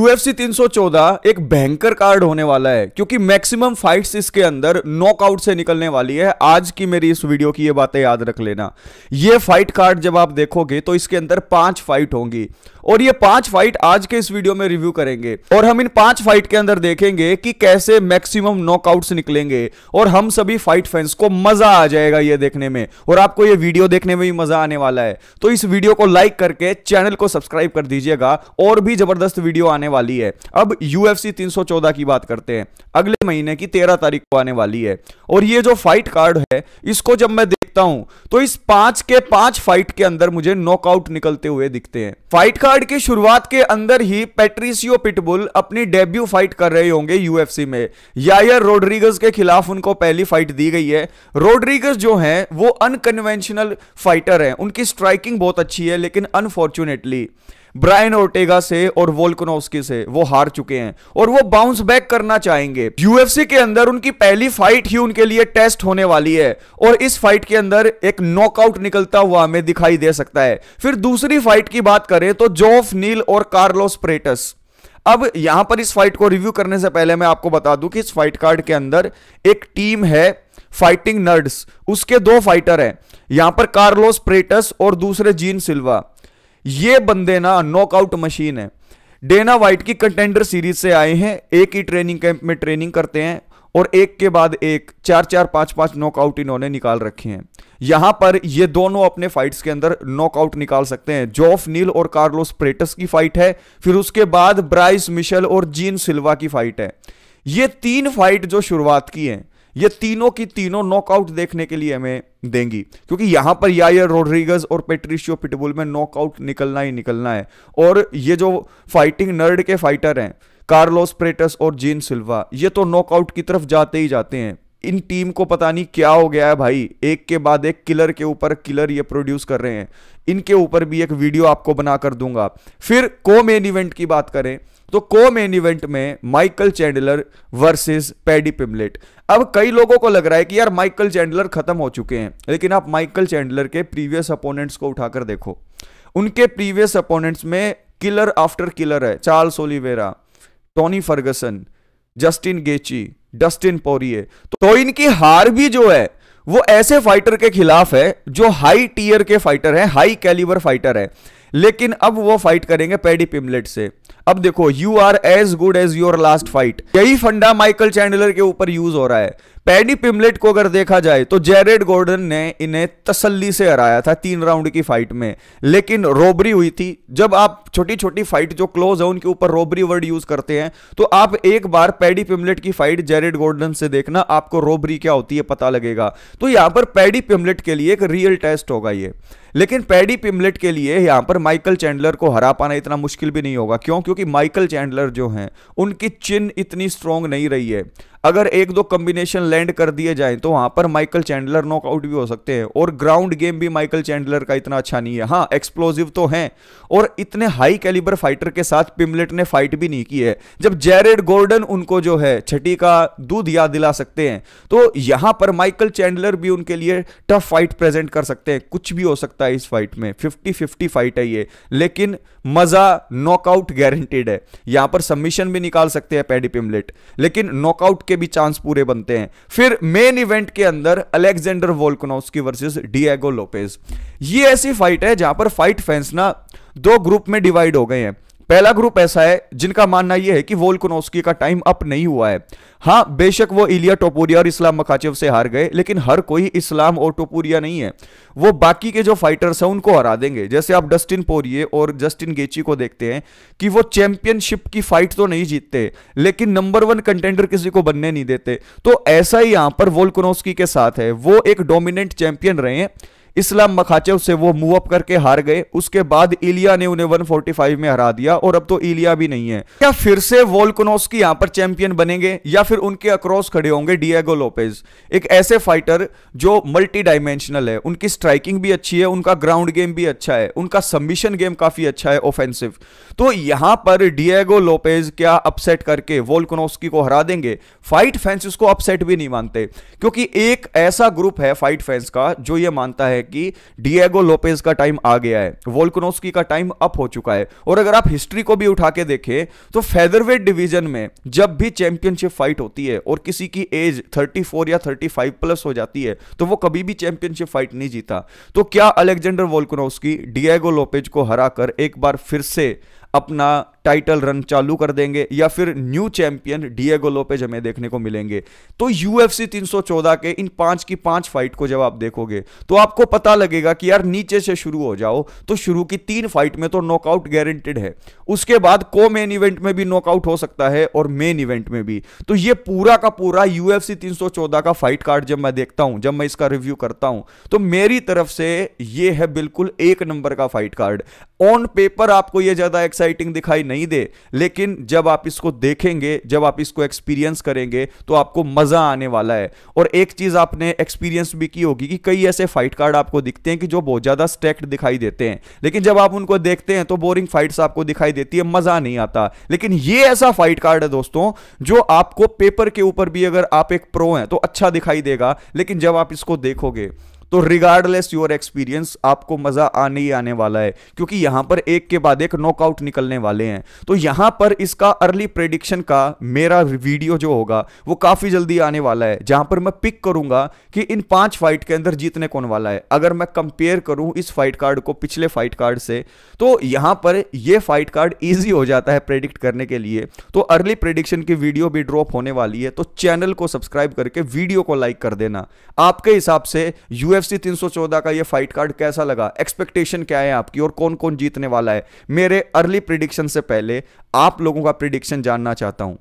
UFC 314 एक भयंकर card होने वाला है क्योंकि मैक्सिमम फाइट्स इसके अंदर नॉकआउट से निकलने वाली है। आज की मेरी इस वीडियो की ये बातें याद रख लेना। ये फाइट कार्ड जब आप देखोगे तो इसके अंदर 5 फाइट होंगी और ये 5 फाइट आज के इस वीडियो में रिव्यू करेंगे और हम इन 5 फाइट के अंदर देखेंगे कि कैसे मैक्सिमम नॉकआउट्स निकलेंगे और हम सभी फाइट फैंस को मजा आ जाएगा ये देखने में और आपको ये वीडियो देखने में भी मजा आने वाला है। तो इस वीडियो को लाइक करके चैनल को सब्सक्राइब कर दीजिएगा और भी जबरदस्त वीडियो आने वाली है। अब UFC 314 की बात करते हैं। अगले महीने की 13 तारीख को आने वाली है और ये जो फाइट कार्ड है इसको जब मैं देखता हूं तो इस 5 के 5 फाइट के अंदर मुझे नॉकआउट निकलते हुए दिखते हैं। फाइट कार्ड की शुरुआत के अंदर ही पैट्रिसियो पिटबुल अपनी डेब्यू फाइट कर रहे होंगे UFC में। यायर रोड्रिगेज के खिलाफ उनको पहली फाइट दी गई है। रोड्रिगेज जो हैं वो अनकन्वेंशनल फाइटर हैं, उनकी स्ट्राइकिंग बहुत अच्छी है लेकिन अनफॉर्चुनेटली ब्रायन ओर्टेगा से और वोल्कानोव्स्की से वो हार चुके हैं और वो बाउंस बैक करना चाहेंगे। UFC के अंदर उनकी पहली फाइट ही उनके लिए टेस्ट होने वाली है और इस फाइट के अंदर एक नॉकआउट निकलता हुआ हमें दिखाई दे सकता है। फिर दूसरी फाइट की बात करें तो जोफ नील और कार्लोस प्रेटस। अब यहां पर इस फाइट को रिव्यू करने से पहले मैं आपको बता दूं कि इस फाइट कार्ड के अंदर एक टीम है फाइटिंग नर्ड्स, उसके 2 फाइटर हैं यहां पर कार्लोस प्रेटस और दूसरे जीन सिल्वा। ये बंदे ना नॉकआउट मशीन है। डेना वाइट की कंटेंडर सीरीज से आए हैं, एक ही ट्रेनिंग कैंप में ट्रेनिंग करते हैं और एक के बाद एक 4-4, 5-5 नॉकआउट इन्होंने निकाल रखे हैं। यहां पर ये दोनों अपने फाइट्स के अंदर नॉकआउट निकाल सकते हैं। जोफ नील और कार्लोस प्रेटस की फाइट है, फिर उसके बाद ब्राइस मिशेल और जीन सिल्वा की फाइट है। ये 3 फाइट जो शुरुआत की हैं ये तीनों की तीनों नॉकआउट देखने के लिए हमें देंगी क्योंकि यहां पर यायर रोड्रिगेज और पैट्रिसियो पिटबुल में नॉकआउट निकलना ही निकलना है। और ये जो फाइटिंग नर्ड के फाइटर हैं कार्लोस प्रेटस और जीन सिल्वा, ये तो नॉकआउट की तरफ जाते ही जाते हैं। इन टीम को पता नहीं क्या हो गया है भाई, एक के बाद एक किलर के ऊपर किलर ये प्रोड्यूस कर रहे हैं। इनके ऊपर भी एक वीडियो आपको बना कर दूंगा। फिर को मेन इवेंट की बात करें तो को मेन इवेंट में माइकल चैंडलर वर्सेस पैडी पिम्बलेट। अब कई लोगों को लग रहा है कि यार माइकल चैंडलर खत्म हो चुके हैं, लेकिन आप माइकल चैंडलर के प्रीवियस अपोनेंट्स को उठाकर देखो। उनके प्रीवियस अपोनेंट्स में किलर आफ्टर किलर है। Charles Oliveira, Tony Ferguson, Justin Gaethje, Dustin Poirier. तो इनकी हार भी जो है वो ऐसे फाइटर के खिलाफ है जो हाई टीयर के फाइटर है, हाई कैलिबर फाइटर है, लेकिन अब वो फाइट करेंगे पैडी पिम्बलेट से। अब देखो, you are as good as your last fight, यही फंडा माइकल चैंडलर के ऊपर यूज हो रहा है। पैडी पिम्बलेट को अगर देखा जाए तो जेरेड गॉर्डन ने इन्हें तसल्ली से हराया था 3 राउंड की फाइट में, लेकिन रोबरी हुई थी। जब आप छोटी छोटी फाइट जो क्लोज है उनके ऊपर रोबरी वर्ड यूज करते हैं तो आप एक बार पैडी पिम्बलेट की फाइट जेरेड गॉर्डन से देखना, आपको रोबरी क्या होती है पता लगेगा। तो यहां पर पैडी पिम्बलेट के लिए एक रियल टेस्ट होगा ये, लेकिन पैडी पिम्बलेट के लिए यहां पर माइकल चैंडलर को हरा पाना इतना मुश्किल भी नहीं होगा। क्यों? क्योंकि माइकल चैंडलर जो हैं उनकी चिन इतनी स्ट्रांग नहीं रही है। अगर 1-2 कॉम्बिनेशन लैंड कर दिए जाएं तो वहां पर माइकल चैंडलर नॉकआउट भी हो सकते हैं। और ग्राउंड गेम भी माइकल चैंडलर का इतना अच्छा नहीं है। हाँ, एक्सप्लोसिव तो हैं और इतने हाई कैलिबर फाइटर के साथ पिम्बलेट ने फाइट भी नहीं की है। जब जेरेड गॉर्डन उनको जो है छठी का दूध याद दिला सकते हैं तो यहां पर माइकल चैंडलर भी उनके लिए टफ फाइट प्रेजेंट कर सकते हैं। कुछ भी हो सकता है इस फाइट में, 50-50 फाइट है ये, लेकिन मजा नॉकआउट गारंटेड है। यहां पर सबमिशन भी निकाल सकते हैं पैडी पिम्बलेट, लेकिन नॉकआउट के भी चांस पूरे बनते हैं। फिर मेन इवेंट के अंदर Alexander Volkanovski versus Diego Lopez. ये ऐसी फाइट है जहां पर फाइट फैंस ना 2 ग्रुप में डिवाइड हो गए हैं। पहला ग्रुप ऐसा है जिनका मानना यह है कि वोल्कानोव्स्की का टाइम अप नहीं हुआ है। हां, बेशक वो इलिया टोपुरिया और इस्लाम मखाचेव से हार गए, लेकिन हर कोई इस्लाम और टोपुरिया नहीं है। वो बाकी के जो फाइटर्स हैं उनको हरा देंगे। जैसे आप डस्टिन पोरिये और जस्टिन गेची को देखते हैं कि वो चैंपियनशिप की फाइट तो नहीं जीतते, लेकिन नंबर 1 कंटेंडर किसी को बनने नहीं देते। तो ऐसा ही यहां पर वोल्कानोव्स्की के साथ है। वो एक डोमिनेंट चैंपियन रहे हैं, इस्लाम मखाचेव से वो मूव अप करके हार गए, उसके बाद इलिया ने उन्हें 145 में हरा दिया और अब तो इलिया भी नहीं है। क्या फिर से वोल्कानोव्स्की यहां पर चैंपियन बनेंगे या फिर उनके अक्रॉस खड़े होंगे डिएगो लोपेज, एक ऐसे फाइटर जो मल्टी डायमेंशनल है, उनकी स्ट्राइकिंग भी अच्छी है, उनका ग्राउंड गेम भी अच्छा है, उनका सबमिशन गेम काफी अच्छा है ऑफेंसिव। तो यहां पर डिएगो लोपेज क्या अपसेट करके वोल्कानोव्स्की को हरा देंगे? फाइट फैंस इसको अपसेट भी नहीं मानते क्योंकि एक ऐसा ग्रुप है फाइट फैंस का जो ये मानता है कि डिएगो लोपेज का टाइम आ गया है, वोल्कानोस्की का टाइम अप हो चुका है। और अगर आप हिस्ट्री को भी उठा के देखें तो फेदरवेट डिवीजन में जब भी चैंपियनशिप फाइट होती है और किसी की एज 34 या 35 प्लस हो जाती है तो वो कभी भी चैंपियनशिप फाइट नहीं जीता। तो क्या अलेक्जेंडर वोल्कानोस्की डिएगो लोपेज को हराकर एक बार फिर से अपना टाइटल रन चालू कर देंगे, या फिर न्यू चैंपियन डिएगो लोपेज हमें देखने को मिलेंगे? तो यूएफसी 314 के इन 5 की 5 फाइट को जब आप देखोगे तो आपको पता लगेगा कि यार नीचे से शुरू हो जाओ तो शुरू की 3 फाइट में तो नॉकआउट गारंटेड है, उसके बाद को मेन इवेंट में भी नॉकआउट हो सकता है और मेन इवेंट में भी। तो ये पूरा का पूरा यूएफसी 314 का फाइट कार्ड जब मैं देखता हूं, जब मैं इसका रिव्यू करता हूं, तो मेरी तरफ से ये है बिल्कुल एक नंबर का फाइट कार्ड। ऑन पेपर आपको ये ज्यादा एक्साइटिंग दिखाई नहीं दे, लेकिन जब आप इसको देखेंगे, जब आप इसको एक्सपीरियंस करेंगे तो आपको मजा आने वाला है। और एक चीज आपने एक्सपीरियंस भी की होगी कि कई ऐसे फाइट कार्ड आपको दिखते हैं कि जो बहुत ज्यादा स्टैक्ड दिखाई देते हैं, लेकिन जब आप उनको देखते हैं तो बोरिंग फाइट्स आपको दिखाई देती है, मजा नहीं आता। लेकिन ये ऐसा फाइट कार्ड है दोस्तों जो आपको पेपर के ऊपर भी अगर आप एक प्रो हैं तो अच्छा दिखाई देगा, लेकिन जब आप इसको देखोगे तो रिगार्डलेस योर एक्सपीरियंस आपको मजा आने ही आने वाला है, क्योंकि यहां पर एक के बाद एक नॉकआउट निकलने वाले हैं। तो यहां पर इसका अर्ली प्रेडिक्शन का मेरा वीडियो जो होगा वो काफी जल्दी आने वाला है, जहां पर मैं पिक करूंगा कि इन 5 फाइट के अंदर जीतने कौन वाला है। अगर मैं कंपेयर करूं इस फाइट कार्ड को पिछले फाइट कार्ड से, तो यहां पर यह फाइट कार्ड इजी हो जाता है प्रेडिक्ट करने के लिए। तो अर्ली प्रेडिक्शन की वीडियो भी ड्रॉप होने वाली है, तो चैनल को सब्सक्राइब करके वीडियो को लाइक कर देना। आपके हिसाब से यूएफसी 314 का ये फाइट कार्ड कैसा लगा? एक्सपेक्टेशन क्या है आपकी और कौन कौन जीतने वाला है? मेरे अर्ली प्रिडिक्शन से पहले आप लोगों का प्रिडिक्शन जानना चाहता हूं।